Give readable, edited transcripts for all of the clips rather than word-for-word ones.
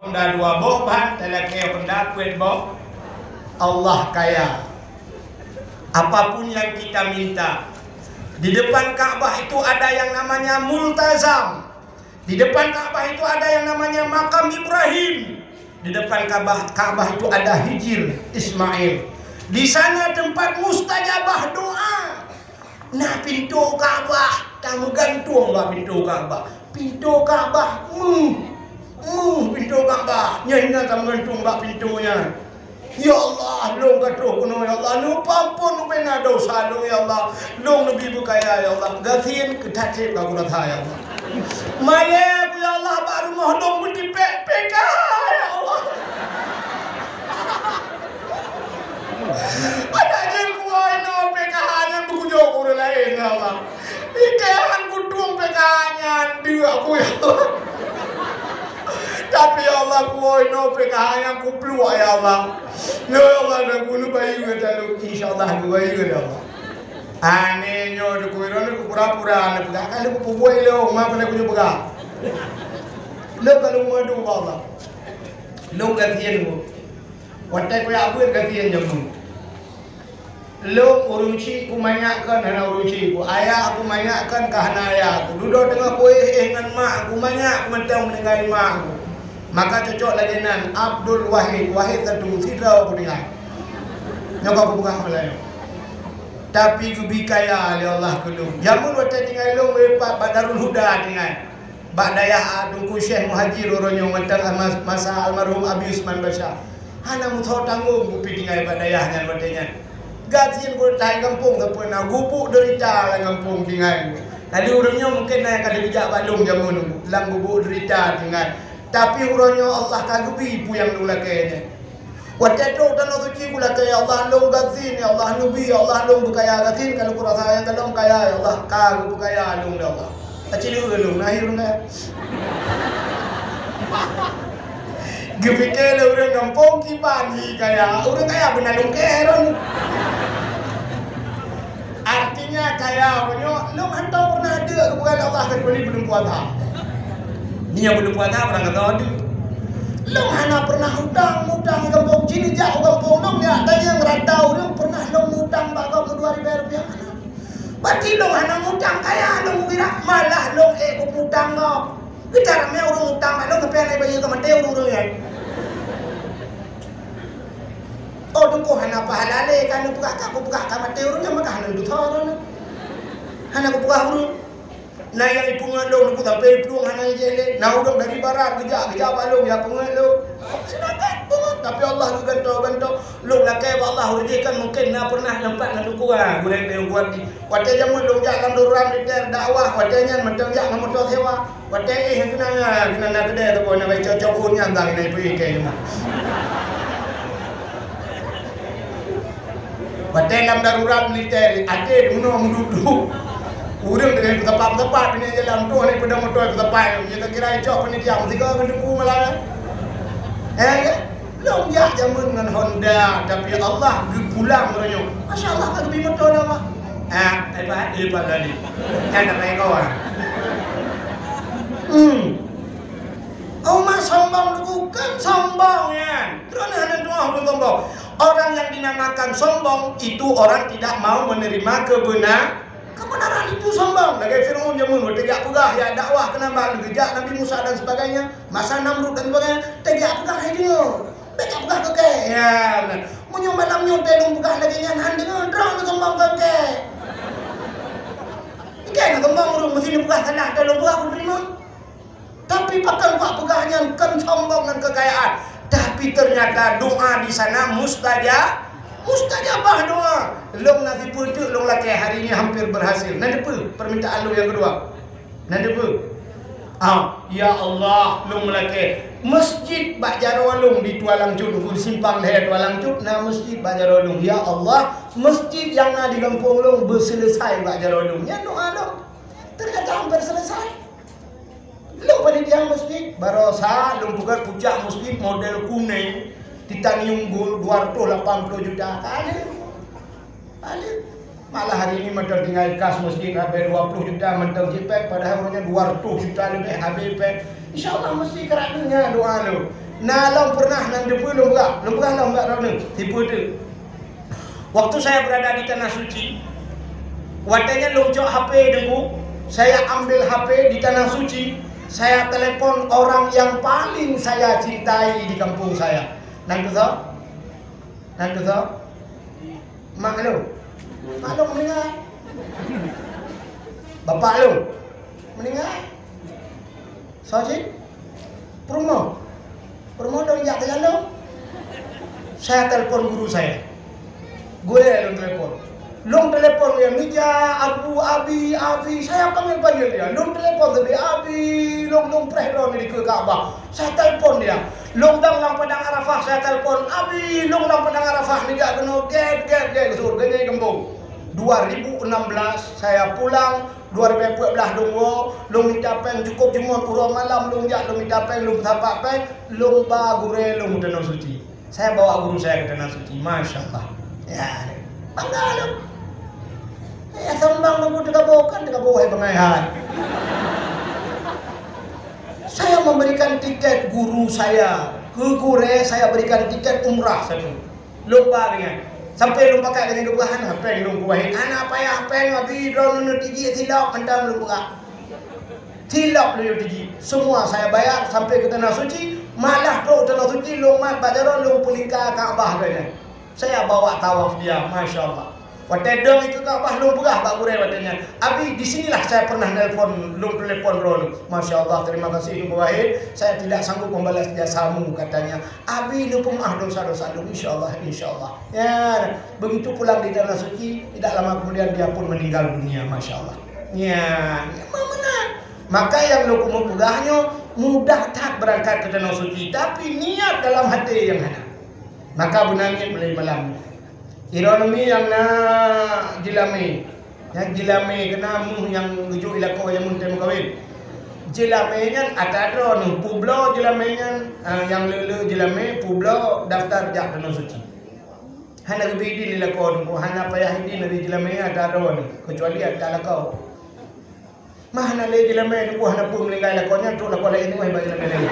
Honda dua boban, teleke Honda kuet boh. Allah kaya. Apapun yang kita minta. Di depan Ka'bah itu ada yang namanya Multazam. Di depan Ka'bah itu ada yang namanya Makam Ibrahim. Di depan Ka'bah itu ada Hijr Ismail. Di sana tempat mustajabah doa. Nah pintu Ka'bah, kamu gantung lah pintu Ka'bah. Pintu Ka'bah, pintu Ka'bah. Nyanya kamu gantung lah pintunya. Ya Allah, long katuh kuno ya Allah, lu pampun lu bena dosa lu ya Allah, long lebih bukaya ya Allah, gasin ketacip kau nak ya Allah. Maya ya Allah baru mau long mesti PK ya Allah. Ada je kuai no PK nya bukujo kuno lain ya Allah. Ikahan kutung PK nya dia aku ya Allah. Tapi ya Allah kuai no PK nya ku peluang ya Allah. Ya Allah dah gunu bayi kita lu insyaallah bayi kita Allah. Ane nyo de ko ron ko pura-pura ane pega kali ko boy lo ma bana ko pega. Lo kalau madu Allah. Lo gatian mo. Watai ko ya abu gatian jamu. Lo urunci ku manyakan hana urunci ku ayah aku manyakan ke hana ayah aku. Duduk tengah koe dengan mak aku manyak mentang mendengar mak aku. Maka cocok lagi nan Abdul Wahid satu sidra aku dengar. Nyokap aku bukan Melayu. Tapi kubi kaya oleh Allah kudu. Jamun wata tinggal lo mepak Badarul Huda tinggal. Bak dayah adungku Syekh Muhajir oronyo mentang masa almarhum Abi Usman Bashar. Hana muthau tanggung kupi tinggal bak dayahnya watanya. Gatin ku tai kampung sapena gubuk derita lang kampung tinggal. Tadi urangnya mungkin naik kada bijak balung jamun lang gubuk derita tinggal. Tapi uronyo Allah kagubi puyang dula kayaknya. Waktu itu tanah suci gula kaya Allah long gazin ya Allah nubi ya Allah long bukaya gazin kalau kurasa yang kalau kaya ya Allah kagu bukaya long ya Allah. Acili ulung nahir nggak? Gepikir orang kampung kibani kaya orang kaya benar long keron. Artinya kaya punya long hantar pernah ada bukan Allah kecuali belum puasa. Ni yang belum puasa pernah kata ada. Long hana pernah hutang kampung sini jauh kampung long ya tanya ngerantau long pernah long hutang bakal ke 2.000 rupiah. Berarti long hana hutang kaya long kira malah long ku hutang kau. Kita ramai orang hutang long tapi anai bayi ke mati orang ya. Oh duko hana pahala le kan buka mati orang yang maka hana duta orang. Hana buka orang. Nah yang ipungan lo nak sampai peluang hana jele. Nah udah dari barat gejak balong ya pungan lo. Silakan pungan tapi Allah ganto lo lakai Allah rezekan mungkin nak pernah nampak nak dukungan boleh dia buat di. Watai jamun lo jak kandoran retail dakwah watainya macam jak motor sewa. Watai yang kena nak kedai tu pun nak cocok punya andang ini pergi ke rumah. Watai dalam darurat militer ada duduk. Urang dengan tepat ini jalan tu ni pada motor tepat. Kita kira cok ni jam 3 menunggu malah. Long ya jamun dengan Honda tapi Allah pulang orangnya. Masya-Allah tak lebih motor dah pak. Hebat tadi. Kan tak kau ah. Mas sombong bukan sombong ya. Terus ada doa sombong. Orang yang dinamakan sombong itu orang tidak mau menerima kebenaran itu sombong. Lagi Fir'aun jamun tegak pegah ya dakwah kenapa gejak Nabi Musa dan sebagainya, masa Namrud dan sebagainya, tegak pegah dia. Tegak pegah ke ya benar. Munyo malam nyo telung pegah lagi nyan handeng drang sombong ke. Ikan sombong urung mesti pegah salah telung pegah aku terima. Tapi pakai pak pegahnya kan sombong dan kekayaan. Tapi ternyata doa di sana mustajabah doa. Long nasi pucuk long laki hari ini hampir berhasil. Nada apa permintaan lo yang kedua? Nada apa? Ya Allah long laki masjid bak jarolong di Tualang Cut di simpang leher Tualang Cut na masjid bak jarolong. Ya Allah masjid yang na di kampung long berselesai bak jarolong. Ya doa lo. Ternyata hampir selesai. Lo pada dia masjid barosa long bukan puncak masjid model kuning. Titanium gold 280 juta kali. Malah hari ini mental tinggal kas masjid habis 20 juta mental JPEG padahal orangnya 200 juta lebih habis pek. InsyaAllah mesti keratnya doa lo. Nalong pernah nang depu lomba lomba rona tipu tu. Waktu saya berada di tanah suci, watanya loncok HP dengku, saya ambil HP di tanah suci, saya telepon orang yang paling saya cintai di kampung saya. Nang tu mak lu meninggal, bapak lu meninggal, Soji, Purmo dong jak jalan dong. Saya telepon guru saya, gue long telepon dia, Mija, Abu, Abi, saya panggil dia, long telepon tapi Abi, long prehron di ke Ka'bah, saya telepon dia, long lang padang Arafah, saya telepon Abi, long lang padang Arafah, Mija kena get, surganya gembong. 2016 saya pulang, 2014 donggo, long minta pen cukup jumon urang malam, long minta pen, long tapak pen, long bagure, long tanah suci. Saya bawa guru saya ke tanah suci, Masya Allah. Ya, bangga long. Ya sambang nunggu dekat bawah pengayahan. Saya memberikan tiket guru saya ke Korea, saya berikan tiket umrah satu. Lupa dengan sampai lupa pakai dengan kebuahan apa yang lupa anak payah peng abi drone tigi tilap andam lupa tilap lu tigi semua saya bayar sampai ke tanah suci, malah tu tanah suci lumat bajaran lu pelingkar Kaabah dia. Saya bawa tawaf dia, Masya Allah. Waktu dong itu Kaabah lu berah Pak Gure watanya. Abi di sinilah saya pernah telepon Ron. Masya Allah, terima kasih Ibu Wahid. Saya tidak sanggup membalas jasamu katanya. Abi lu pemaaf dosa-dosa lu insya Allah. Ya, begitu pulang di tanah suci, tidak lama kemudian dia pun meninggal dunia, Masya Allah. Ya, mana? Maka yang lu pemugahnya mudah tak berangkat ke tanah suci, tapi niat dalam hati yang ada. Maka benangin mulai malam. Ironomi yang na jilame kenamu yang ujuk ilako yang muntem kawin. Jilame nya atadro nu publo jilame nya yang lele jilame publo daftar jak tanah suci. Hana gebidi ilako nu hana payah ini dari jilame atadro nu kecuali ada lakau. Mahana le jilame nu hana pun meninggal lakonya tu lakau lain ni wahai bagi jilame lain.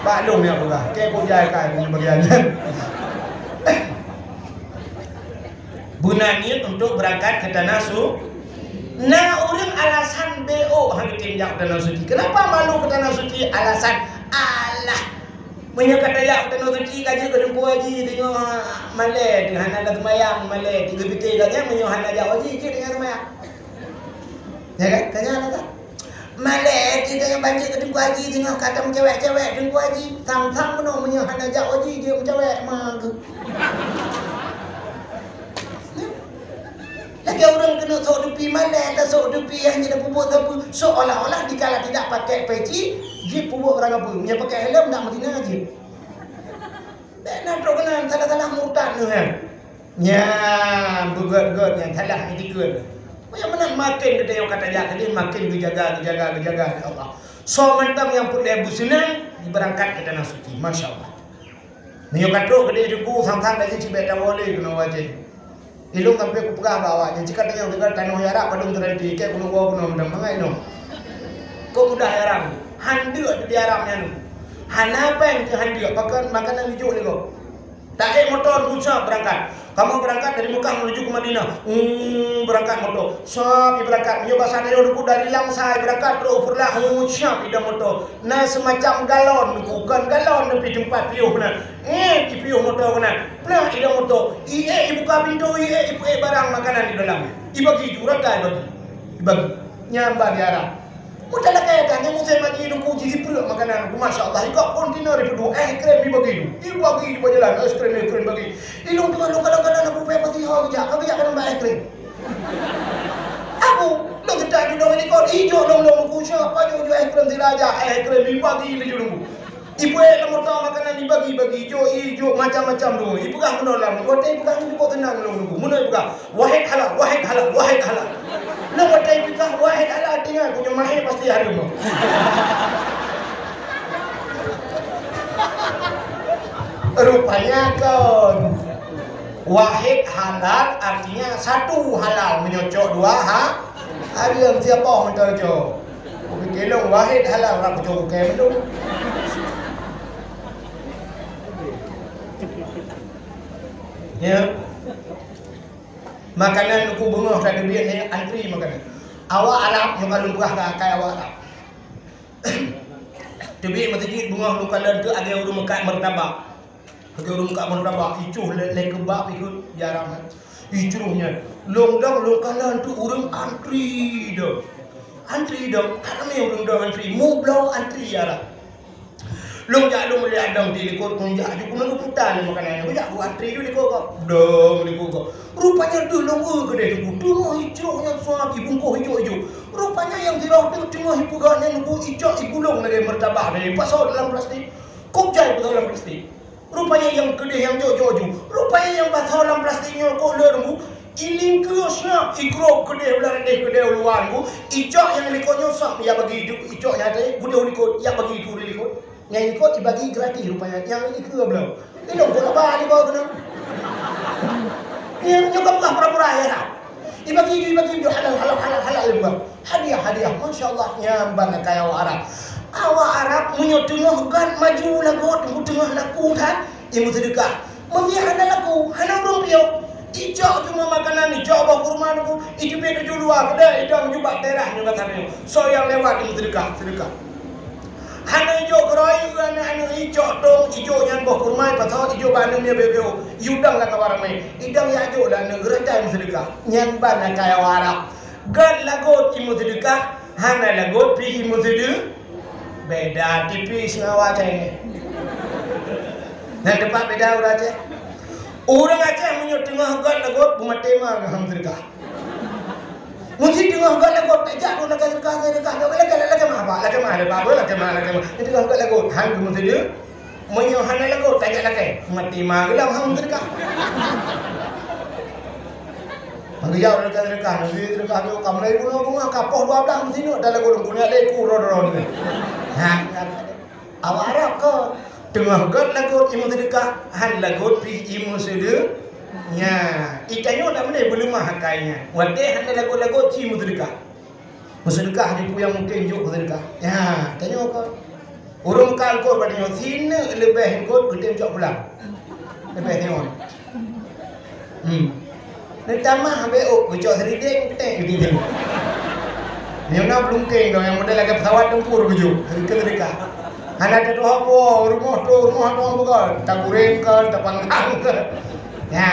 Baklum ya buka. Ke ko jai kai bagian. Gunanya untuk berangkat ke tanah suci. Nah, orang alasan BO hang tinjak tanah suci. Kenapa malu ke tanah suci? Alasan Allah. Banyak kata ya tanah suci kaji ke dempu haji tengok malai dengan ada semayang malai 3 biti katanya menyohan aja haji dengan semayang. Ya kan? Tanya ada tak? Malai kita yang banjir ke dempu haji tengok kata cewek-cewek dempu haji sang-sang penuh menyohan aja haji dia cewek mah. Lagi orang kena sok depi malai atau sok depi yang jadi pupuk apa seolah-olah dikala tidak pakai peci dia pupuk orang apa dia pakai helm nak mati aja. Dan nak salah murtad tu kan. Ya, begot yang salah ini good. Yang mana makin kita yang kata jaga dia makin dijaga ya Allah. So mentang yang pun dia businan berangkat ke tanah suci, Masya Allah. Nyokat ro ke dia juku sang-sang dari cibeta boleh kena wajib. Ilung sampai ku pegah bawa yang jika tanya dengar tanah yarak padung terjadi kayak gunung gua gunung dan mangai no kau mudah yaram handu di yaramnya no hana apa yang handu pakai makanan hijau ni kau tak motor busa berangkat kamu berangkat dari Mekah menuju ke Madinah berangkat motor siap berangkat nyoba sadar dari Langsai berangkat berlah siap ida motor nah semacam galon bukan galon tapi tempat piuh nah di piuh motor kena nah ida motor ibu buka pintu ibu barang makanan di dalam ibagi jurat ibagi nyambar di arah mudah nak kaya kan yang saya bagi hidupku jadi perut makanan aku Masya Allah ikut kontainer itu krem dibagi ibagi di jalan krem bagi ilung tu kalau aku payah pasti kau bijak kan mbak krem aku lo kita di dong ini kau hijau dong aku siapa jual krem si raja krem ibagi di julungku ibu nomor tahu makanan dibagi hijau macam-macam dong ibu kah menolak kau ibu kah ibu tenang dong mana ibu kah wahid halal lo kau ibu kah wahid halal tinggal punya mahir pasti ada mo rupanya kau wahid halal artinya satu halal menyocok dua ada siapa mentojo. Kelong wahid halal orang cocok ke belum. Ya. Makanan ku bengah dah biar ni antri makanan. Awak Arab yang kalau buah kai awak Arab. Tapi masjid bengah lu kalau tu ada urung kat martabak. Ada urung kat martabak icuh le kebab ikut jarang. Icuhnya. Longdang lokalan tu urung antri dah. Antri dah. Kami urung dah antri. Mu blau antri Arab. Long jak long le adang di likut kong jak ju kuno putan makanan. Ko jak ku antri ju likut kau. Dong likut kau. Rupanya tu long gede tu. Tengah hijau yang suap ibu ko hijau-hijau. Rupanya yang dirau tengah ibu gane nu hijau ibu long lagi martabak ni pasal dalam plastik. Kok jai dalam plastik. Rupanya yang gede yang jo-jo. Rupanya yang pasal dalam plastiknya kok le nu iling ke siap ikro gede belar deh gede luar ku. Hijau yang likutnya sak ya bagi itu hijau nya tadi gede likut ya bagi itu likut. Yang ikut dibagi gratis rupanya. Yang ini ke belum? Ini dong kau apa ni kau kena? Yang nyokap kah pura-pura ya tak? Dibagi halal juga. Hadiah. Masya Allah nyambang kayak awak Arab. Awak Arab punya tengah kan maju lagu, tengah lagu kan? Yang sedekah. Mesti ada lagu, hana orang dia. Ijak cuma makanan ijak bawa kurma tu. Itu beda luar kedai. Itu menjumpa daerah juga sana. So yang lewat yang sedekah. Hana hijau keroy, hana hijau dong, hijau yang bawa kurma, pasal hijau bandung dia bebel, yudang lah kawan ramai, idang ya hijau lah negara time sedekah, nyamban lah kaya warap, gan lagot imu sedekah, hana lagot pi imu sedekah, beda tipis ngawat ceng, dan tempat beda orang ceng, orang Aceh menyut tengah gan lagot bumat tema ngam sedekah. Mungkin tengah gat lagu tak jatuh nak sedekah lagi mah lagi mah itu tengah gat lagu hang tu dia menyohan lagu tak lagi mati mah gelam hang sedekah bagi jauh nak sedekah tu kamu lagi bunga kapoh 12 sini dah lagu punya leku ro ni awak Arab ke tengah gat lagu imu sedekah han lagu pi imu sedekah ya, ikannya tak boleh berlemah kainya. Wadih hanya lagu-lagu cium sedekah. Sedekah ni pun yang mungkin juk sedekah. Ya, tanya kau. Urung kal kau pada sini lebih kau kita cak pulang. Lebih tengok. Nak tamah ambil bocor seriding tek gitu. Yang nak belum keng yang model lagi pesawat tempur keju. Sedekah. Hana ada apa rumah tu bukan. Tak goreng ke, tak panggang ke. Ya,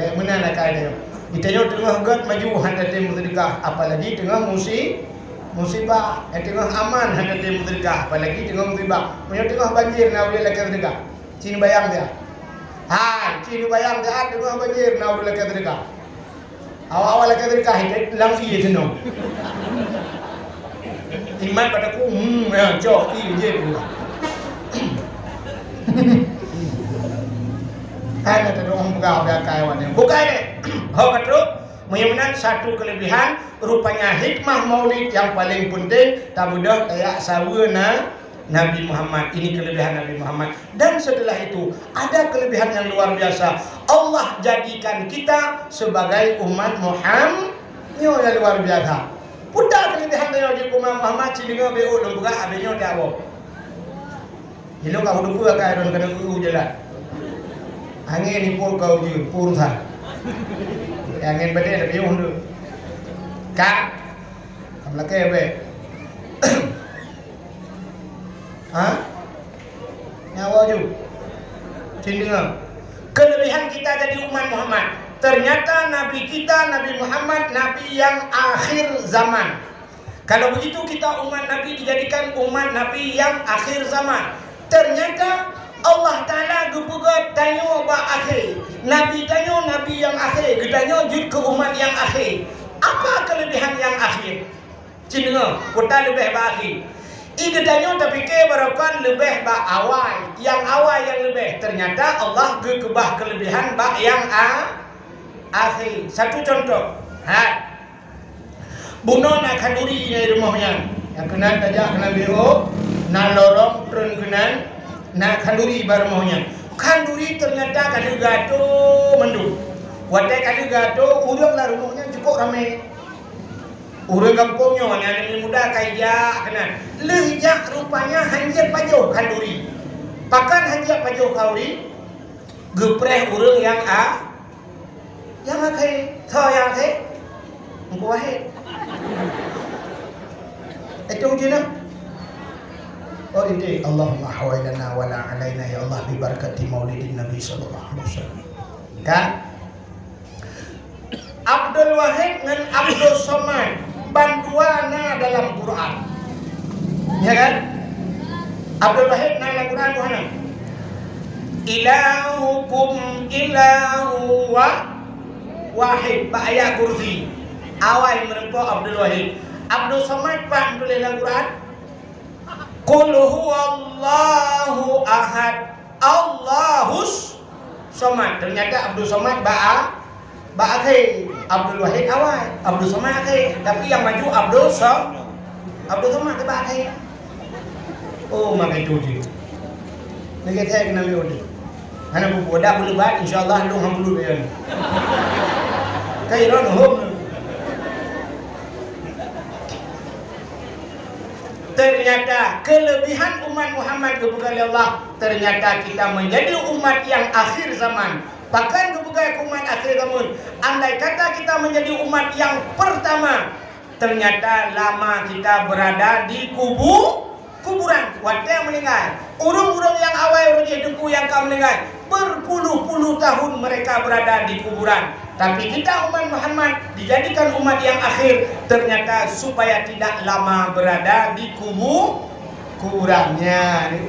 baik mana nak kaya. Itanya tengah gat maju hendak tim sedekah, apalagi tengah musibah, tengah aman hendak tim sedekah, apalagi tengah musibah. Punya tengah banjir nak boleh lagi sedekah. Cini bayang dia. Cini bayang dia tengah banjir nak boleh lagi sedekah. Awal lagi sedekah itu langsung je senang. Iman padaku, jauh je pula. Hanya ada orang pegawai dah kawan yang bukan ni. Hak itu menyebutkan satu kelebihan rupanya hikmah maulid yang paling penting tak mudah kayak sawuna Nabi Muhammad. Ini kelebihan Nabi Muhammad. Dan setelah itu ada kelebihan yang luar biasa. Allah jadikan kita sebagai umat Muhammad yang luar biasa. Putar kelebihan yang di umat Muhammad ciliga beu lembuga abenya dawo. Hilo kau dulu akan don kena jalan. Angin ni pun kau je, purusan. Angin benda ada biung tu. Kak, kamu lagi apa? Nyawa ju. Cindingan. Kelebihan kita jadi umat Muhammad. Ternyata Nabi kita, Nabi Muhammad, Nabi yang akhir zaman. Kalau begitu kita umat Nabi dijadikan umat Nabi yang akhir zaman. Ternyata Allah Ta'ala gebugat tanya ba akhir. Nabi tanya Nabi yang akhir. Gedanya jud ke umat yang akhir. Apa kelebihan yang akhir? Cina, kota lebih ba akhir. Gedanya terfikir barakan lebih ba awal. Yang awal yang lebih. Ternyata Allah kebah kelebihan ba yang akhir. Satu contoh. Bunuh nak kanduri di rumahnya. Yang kena tajak kena biru. Nak lorong turun kenan. Nak kanduri barmaunya. Kanduri ternyata kali gato mendu. Wadai kali gato urang lah rumahnya cukup ramai. Urang kampungnya mana ada muda kaya kena. Lehjak rupanya hanya pajo kanduri. Pakan hanya pajo kauri. gepreh urang yang akhir tho yang akhir engko wahid itu jina oh ini Allahumma hawailana wala alaina ya Allah bi barakati maulidin Nabi sallallahu alaihi wasallam kan Abdul Wahid dengan Abdul Somad bantuana dalam Quran ya kan Abdul Wahid dalam Quran mana ilahukum ilahu wahid ayat kursi awal menempuh Abdul Wahid Abdul Somad pak dalam Quran qul huwallahu ahad Allahus Somad ternyata Abdul Somad akhir Abdul Wahid awal Abdul Somad akhir tapi yang maju Abdul Somad ke akhir oh maka itu dia ni kita kena lihat ana buku dah boleh buat insyaallah lu hang dulu ya kairon hom ternyata kelebihan umat Muhammad kepada Allah ternyata kita menjadi umat yang akhir zaman bahkan kepada umat akhir zaman andai kata kita menjadi umat yang pertama ternyata lama kita berada di kuburan waktu yang meninggal urung-urung yang awal duku yang kau meninggal berpuluh-puluh tahun mereka berada di kuburan tapi kita umat Muhammad dijadikan umat yang akhir ternyata supaya tidak lama berada di kuburannya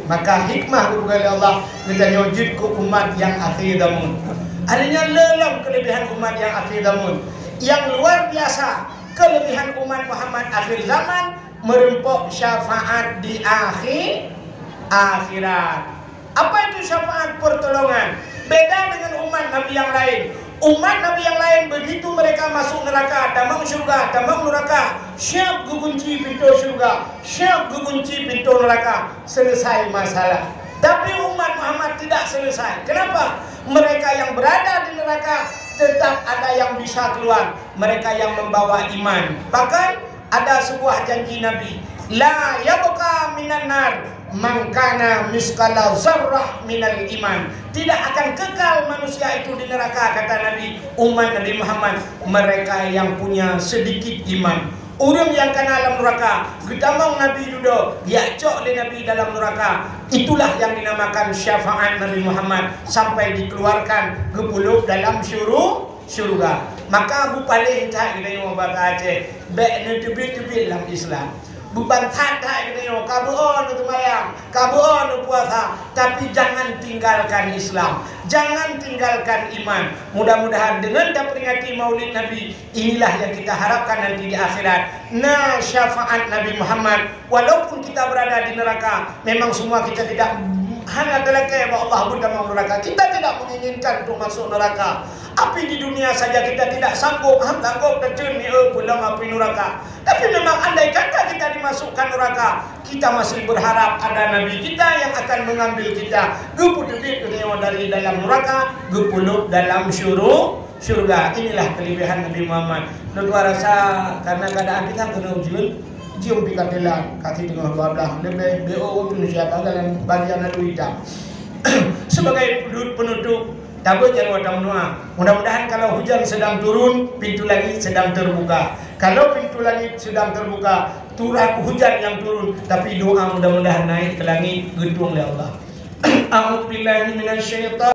maka hikmah kepada Allah kita wujud ke umat yang akhir zaman adanya lelam kelebihan umat yang akhir zaman yang luar biasa kelebihan umat Muhammad akhir zaman merempok syafaat di akhirat. Apa itu syafaat pertolongan? Beda dengan umat Nabi yang lain. Umat Nabi yang lain begitu mereka masuk neraka, damang syurga, damang neraka, siap kunci pintu syurga, siap kunci pintu neraka, selesai masalah. Tapi umat Muhammad tidak selesai. Kenapa? Mereka yang berada di neraka tetap ada yang bisa keluar. Mereka yang membawa iman. Bahkan ada sebuah janji Nabi, la yabqa minan nar man kana miskala zarrah minal iman. Tidak akan kekal manusia itu di neraka kata Nabi umat Nabi Muhammad mereka yang punya sedikit iman. Orang yang kena dalam neraka getamang Nabi duduk ya cok di Nabi dalam neraka. Itulah yang dinamakan syafaat Nabi Muhammad sampai dikeluarkan ke pulau dalam syurga. Maka bu paling tak kita yang baca Aceh baiknya tebit-tebit dalam Islam bukan tak kita yang kabuon untuk mayang kabuon untuk puasa tapi jangan tinggalkan Islam jangan tinggalkan iman. Mudah-mudahan dengan peringati maulid Nabi inilah yang kita harapkan nanti di akhirat. Nah syafaat Nabi Muhammad walaupun kita berada di neraka memang semua kita tidak hanya terlekat bahwa Allah bukan mau neraka. Kita tidak menginginkan untuk masuk neraka. Api di dunia saja kita tidak sanggup terjun pulang api neraka. Tapi memang andai kata kita dimasukkan neraka, kita masih berharap ada Nabi kita yang akan mengambil kita gepudebit dari dalam neraka, gepulup dalam syurga. Inilah kelebihan Nabi Muhammad. Luar rasa karena keadaan kita kena jium pikatilan kaki dengan bablah lebih BO Indonesia dalam bagian Aduita. Sebagai penutup tabut yang wadang doa. Mudah-mudahan kalau hujan sedang turun, pintu langit sedang terbuka. Kalau pintu langit sedang terbuka, turun hujan yang turun, tapi doa mudah-mudahan naik ke langit gedung oleh Allah. A'udzubillahi minasyaitonir